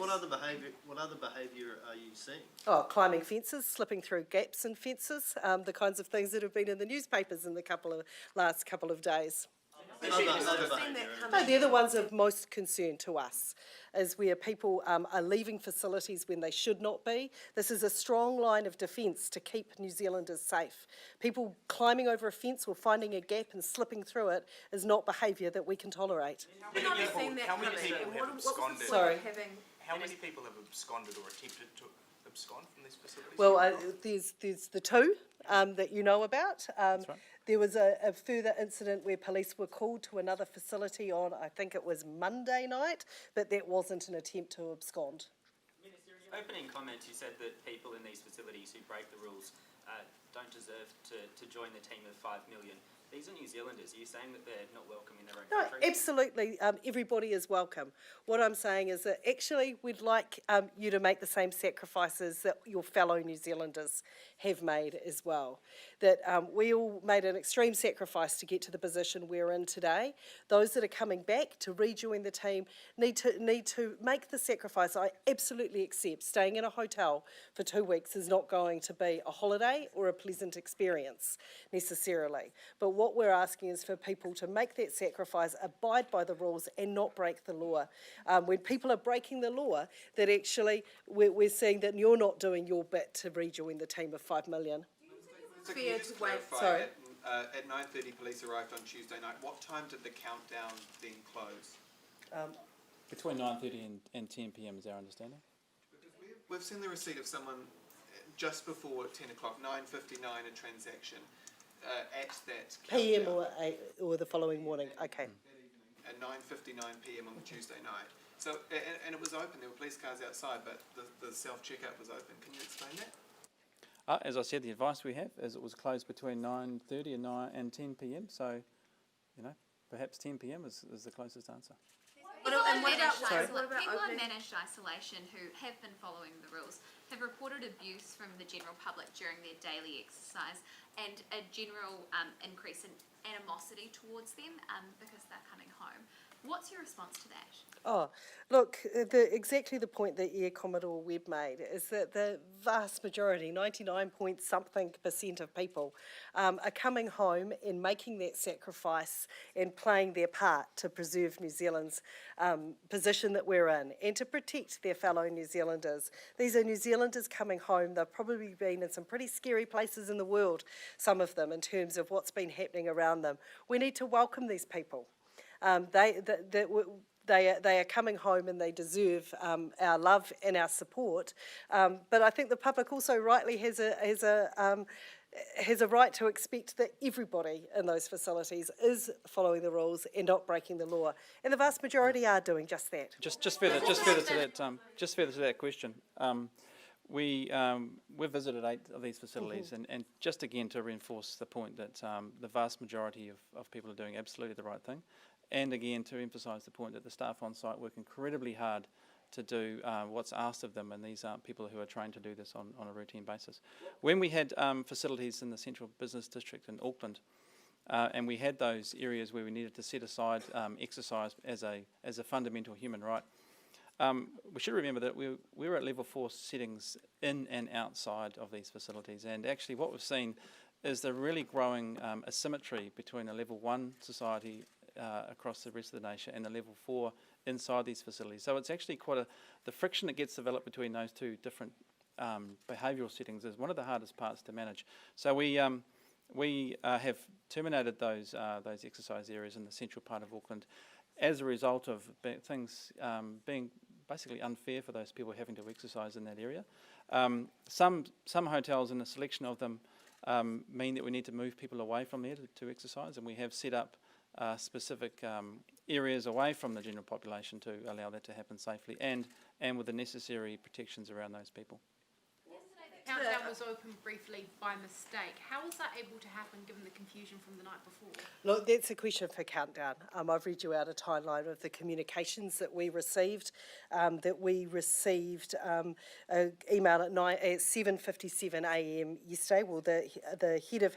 other behaviour are you seeing? Oh, climbing fences, slipping through gaps in fences, the kinds of things that have been in the newspapers in the last couple of days. No, they're the ones of most concern to us, is where people are leaving facilities when they should not be. This is a strong line of defence to keep New Zealanders safe. People climbing over a fence or finding a gap and slipping through it is not behaviour that we can tolerate. How many people have absconded? Sorry. How many people have absconded or attempted to abscond from these facilities? Well, there's the two that you know about. That's right. There was a further incident where police were called to another facility on, I think it was Monday night, but that wasn't an attempt to abscond. Opening comments, you said that people in these facilities who break the rules don't deserve to join the team of 5 million. These are New Zealanders. Are you saying that they're not welcome in their own No, country? absolutely. Everybody is welcome. What I'm saying is that actually we'd like you to make the same sacrifices that your fellow New Zealanders have made as well. That we all made an extreme sacrifice to get to the position we're in today. Those that are coming back to rejoin the team need to make the sacrifice. I absolutely accept staying in a hotel for 2 weeks is not going to be a holiday or a pleasant experience necessarily. But what we're asking is for people to make that sacrifice, abide by the rules and not break the law. When people are breaking the law, that actually we're seeing that you're not doing your bit to rejoin the team of 5 million. So can you just clarify, Sorry. At 9:30 police arrived on Tuesday night. What time did the countdown then close? Between 9:30 and 10 p.m. is our understanding. We've seen the receipt of someone just before 10 o'clock, 9:59, a transaction at that PM countdown. or the following morning. Okay. At 9:59 p.m. on the Tuesday night. So, and it was open, there were police cars outside, but the self-checkout was open. Can you explain that? As I said, the advice we have is it was closed between 9:30 and 10 p.m. So, perhaps 10 p.m. is the closest answer. People in managed isolation who have been following the rules have reported abuse from the general public during their daily exercise and a general increase in animosity towards them because they're coming home. What's your response to that? Oh, look, exactly the point that Air Commodore Webb made is that the vast majority, 99-point-something% of people, are coming home and making that sacrifice and playing their part to preserve New Zealand's position that we're in and to protect their fellow New Zealanders. These are New Zealanders coming home. They've probably been in some pretty scary places in the world, some of them, in terms of what's been happening around them. We need to welcome these people. They are coming home and they deserve our love and our support. But I think the public also rightly has a right to expect that everybody in those facilities is following the rules and not breaking the law. And the vast majority are doing just that. Just further to that question. We visited 8 of these facilities, and just again to reinforce the point that the vast majority of people are doing absolutely the right thing, and again to emphasise the point that the staff on site work incredibly hard to do what's asked of them, and these aren't people who are trained to do this on a routine basis. When we had facilities in the Central Business District in Auckland, and we had those areas where we needed to set aside exercise as a fundamental human right, we should remember that we were at level 4 settings in and outside of these facilities, and actually what we've seen is the really growing asymmetry between a level 1 society across the rest of the nation and the level 4 inside these facilities. So it's actually the friction that gets developed between those two different behavioural settings is one of the hardest parts to manage. So we have terminated those exercise areas in the central part of Auckland as a result of things being basically unfair for those people having to exercise in that area. Some hotels, and a selection of them, mean that we need to move people away from there to exercise, and we have set up specific areas away from the general population to allow that to happen safely and with the necessary protections around those people. Countdown was open briefly by mistake. How was that able to happen given the confusion from the night before? Look, that's a question for Countdown. I've read you out a timeline of the communications that we received. An email at 7:57 a.m. yesterday. Well, the head of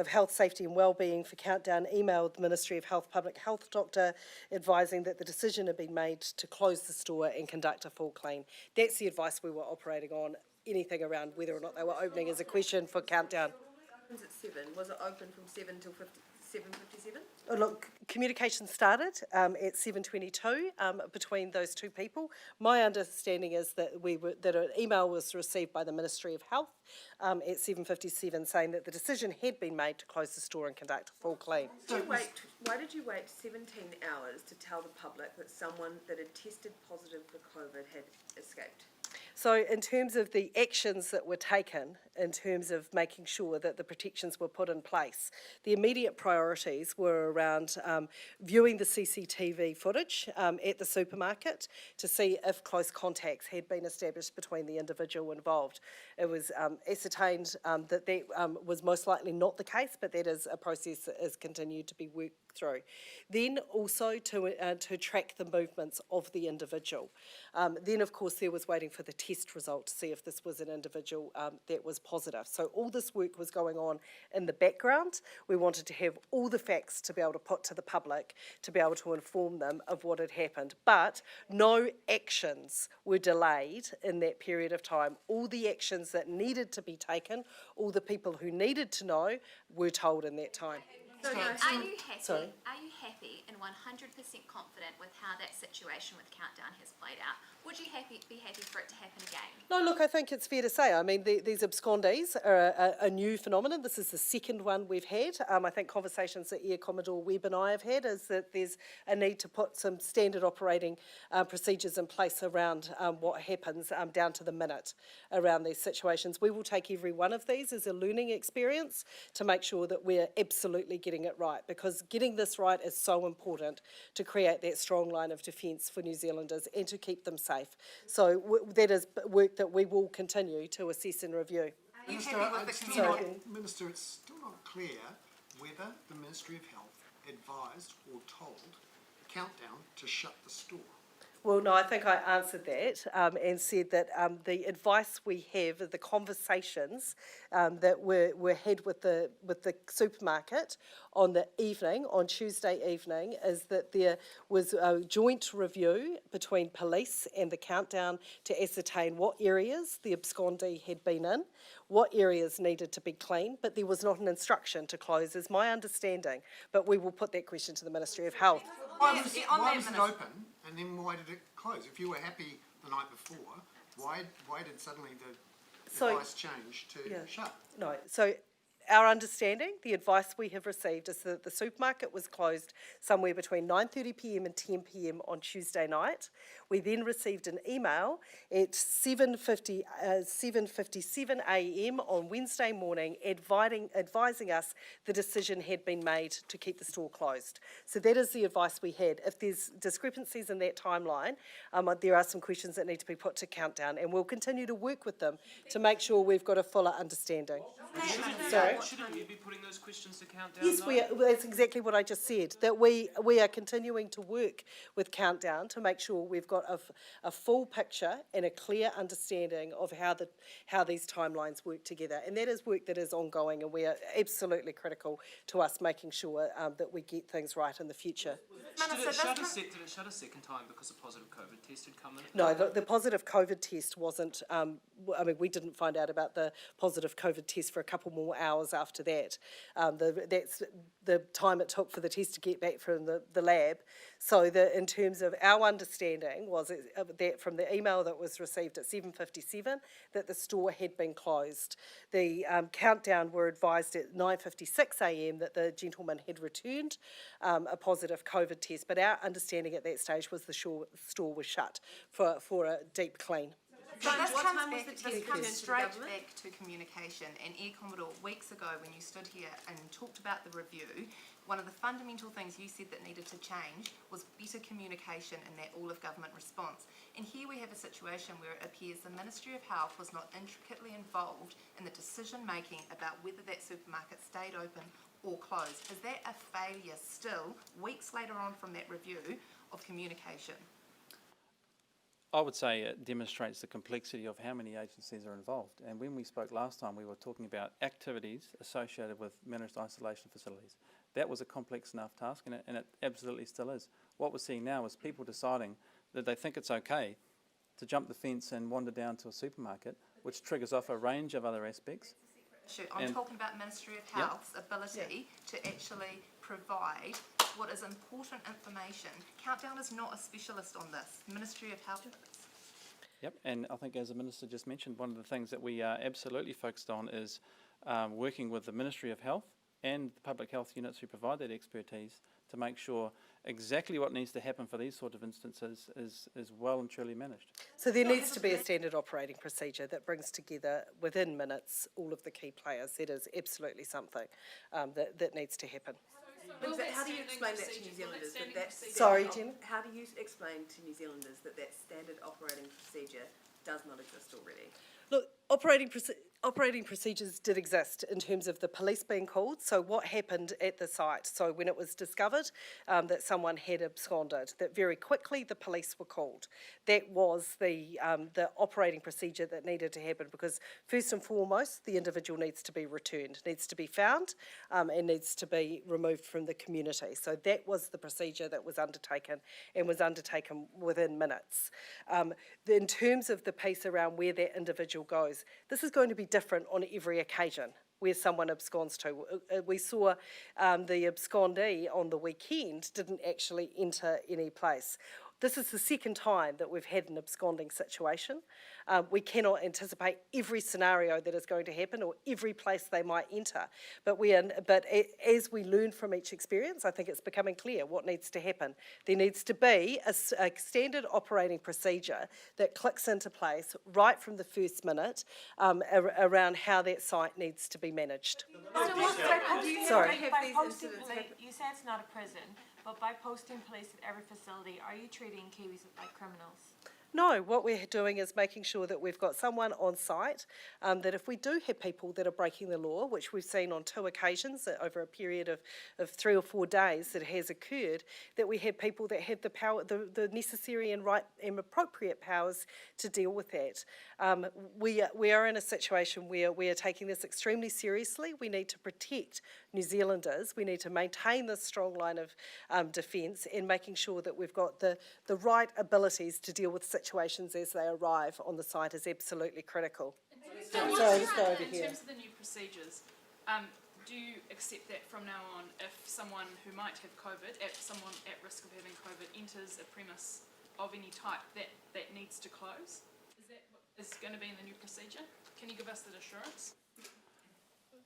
Health, Safety and Wellbeing for Countdown emailed the Ministry of Health Public Health doctor advising that the decision had been made to close the store and conduct a full clean. That's the advice we were operating on. Anything around whether or not they were opening is a question for Countdown. Opens at 7. Was it open from 7 till 7:57? Oh, look, communication started at 7:22 between those two people. My understanding is that an email was received by the Ministry of Health at 7:57 saying that the decision had been made to close the store and conduct a full clean. Why did you wait 17 hours to tell the public that someone that had tested positive for COVID had escaped? So in terms of the actions that were taken, in terms of making sure that the protections were put in place, the immediate priorities were around viewing the CCTV footage at the supermarket to see if close contacts had been established between the individual involved. It was ascertained that was most likely not the case, but that is a process that is continued to be worked through. Then also to track the movements of the individual. Then of course there was waiting for the test result to see if this was an individual that was positive. So all this work was going on in the background. We wanted to have all the facts to be able to put to the public, to be able to inform them of what had happened. But no actions were delayed in that period of time. All the actions that needed to be taken, all the people who needed to know were told in that time. Are you happy? Sorry? Are you happy and 100% confident with how that situation with Countdown has played out? Would you be happy for it to happen again? No, look, I think it's fair to say. I mean, these abscondees are a new phenomenon. This is the second one we've had. I think conversations that Air Commodore Webb and I have had is that there's a need to put some standard operating procedures in place around what happens down to the minute around these situations. We will take every one of these as a learning experience to make sure that we're absolutely getting it right, because getting this right is so important to create that strong line of defence for New Zealanders and to keep them safe. So that is work that we will continue to assess and review. Are you happy with the community? Minister, it's still not clear whether the Ministry of Health advised or told Countdown to shut the store. Well, no, I think I answered that and said that the advice we have, the conversations that were had with the supermarket on Tuesday evening, is that there was a joint review between police and the Countdown to ascertain what areas the abscondee had been in, what areas needed to be cleaned, but there was not an instruction to close, is my understanding. But we will put that question to the Ministry of Health. Why was it open and then why did it close? If you were happy the night before, why did suddenly the advice change to shut? No, so our understanding, the advice we have received is that the supermarket was closed somewhere between 9:30 p.m. and 10 p.m. on Tuesday night. We then received an email at 7:57 a.m. on Wednesday morning advising us the decision had been made to keep the store closed. So that is the advice we had. If there's discrepancies in that timeline, there are some questions that need to be put to Countdown, and we'll continue to work with them to make sure we've got a fuller understanding. Sorry? Shouldn't you be putting those questions to Countdown? Yes, that's exactly what I just said, that we are continuing to work with Countdown to make sure we've got a full picture and a clear understanding of how these timelines work together. And that is work that is ongoing, and we are absolutely critical to us making sure that we get things right in the future. Did it shut a second time because a positive COVID test had come in? No, the positive COVID test wasn't, we didn't find out about the positive COVID test for a couple more hours after that. That's the time it took for the test to get back from the lab. So in terms of our understanding was that from the email that was received at 7:57 that the store had been closed. The Countdown were advised at 9:56 a.m. that the gentleman had returned a positive COVID test, but our understanding at that stage was the store was shut for a deep clean. So this comes straight back to communication. And Air Commodore, weeks ago when you stood here and talked about the review, one of the fundamental things you said that needed to change was better communication in that all-of-government response. And here we have a situation where it appears the Ministry of Health was not intricately involved in the decision-making about whether that supermarket stayed open or closed. Is that a failure still, weeks later on from that review, of communication? I would say it demonstrates the complexity of how many agencies are involved. And when we spoke last time, we were talking about activities associated with managed isolation facilities. That was a complex enough task, and it absolutely still is. What we're seeing now is people deciding that they think it's okay to jump the fence and wander down to a supermarket, which triggers off a range of other aspects. I'm talking about Ministry of Health's ability to actually provide what is important information. Countdown is not a specialist on this. Ministry of Health is. Yep, and I think as the Minister just mentioned, one of the things that we are absolutely focused on is working with the Ministry of Health and the public health units who provide that expertise to make sure exactly what needs to happen for these sort of instances is well and truly managed. So there needs to be a standard operating procedure that brings together within minutes all of the key players. That is absolutely something that needs to happen. But how do you explain that to New Zealanders? Sorry, Jen? How do you explain to New Zealanders that standard operating procedure does not exist already? Look, operating procedures did exist in terms of the police being called. So what happened at the site? So when it was discovered that someone had absconded, that very quickly the police were called. That was the operating procedure that needed to happen, because first and foremost, the individual needs to be returned, needs to be found, and needs to be removed from the community. So that was the procedure that was undertaken, and was undertaken within minutes. In terms of the piece around where that individual goes, this is going to be different on every occasion where someone absconds to. We saw the abscondee on the weekend didn't actually enter any place. This is the second time that we've had an absconding situation. We cannot anticipate every scenario that is going to happen or every place they might enter. But as we learn from each experience, I think it's becoming clear what needs to happen. There needs to be a standard operating procedure that clicks into place right from the first minute around how that site needs to be managed. Sorry. You say it's not a prison, but by posting police at every facility, are you treating Kiwis like criminals? No, what we're doing is making sure that we've got someone on site, that if we do have people that are breaking the law, which we've seen on 2 occasions over a period of 3 or 4 days that has occurred, that we have people that have the power, the necessary and right and appropriate powers to deal with that. We are in a situation where we are taking this extremely seriously. We need to protect New Zealanders. We need to maintain this strong line of defence, and making sure that we've got the right abilities to deal with situations as they arrive on the site is absolutely critical. In terms of the new procedures, do you accept that from now on, if someone who might have COVID, someone at risk of having COVID, enters a premise of any type, that needs to close? Is that what is going to be in the new procedure? Can you give us that assurance?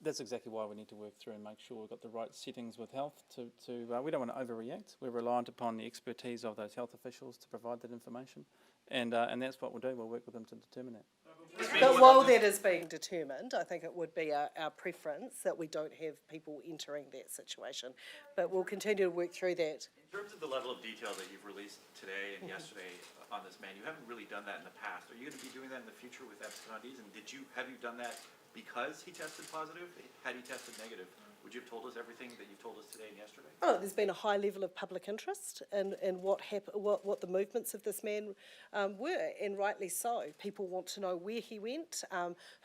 That's exactly why we need to work through and make sure we've got the right settings with health. We don't want to overreact. We're reliant upon the expertise of those health officials to provide that information, and that's what we'll do. We'll work with them to determine that. But while that is being determined, I think it would be our preference that we don't have people entering that situation. But we'll continue to work through that. In terms of the level of detail that you've released today and yesterday on this man, you haven't really done that in the past. Are you going to be doing that in the future with abscondees? And have you done that because he tested positive? Had he tested negative, would you have told us everything that you told us today and yesterday? Oh, there's been a high level of public interest in what the movements of this man were, and rightly so. People want to know where he went,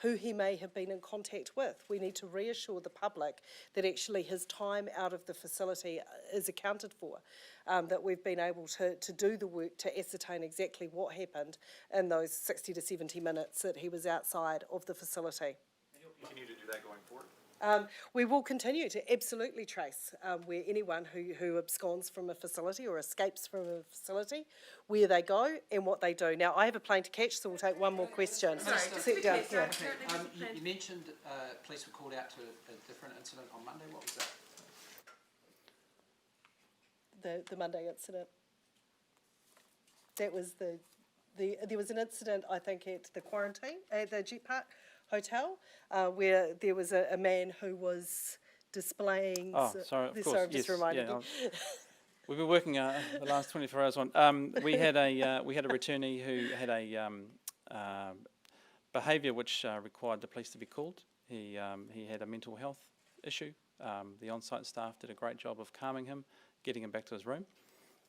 who he may have been in contact with. We need to reassure the public that actually his time out of the facility is accounted for, that we've been able to do the work to ascertain exactly what happened in those 60 to 70 minutes that he was outside of the facility. And you'll continue to do that going forward? We will continue to absolutely trace where anyone who absconds from a facility or escapes from a facility, where they go and what they do. Now, I have a plane to catch, so we'll take one more question. You mentioned police were called out to a different incident on Monday. What was that? The Monday incident. That was there was an incident, I think, at the quarantine, at the Jet Park Hotel, where there was a man who was displaying... Oh, sorry, of course, sorry, I'm just reminding you. We've been working the last 24 hours on... we had a returnee who had a behaviour which required the police to be called. He had a mental health issue. The on-site staff did a great job of calming him, getting him back to his room.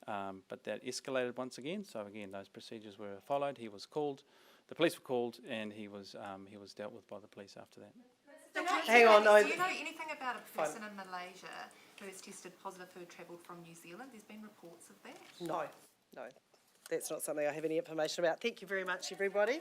But that escalated once again, so again those procedures were followed. He was called, the police were called, and he was dealt with by the police after that. Hang on, no. Do you know anything about a person in Malaysia who has tested positive who had travelled from New Zealand? There's been reports of that. No, that's not something I have any information about. Thank you very much, everybody.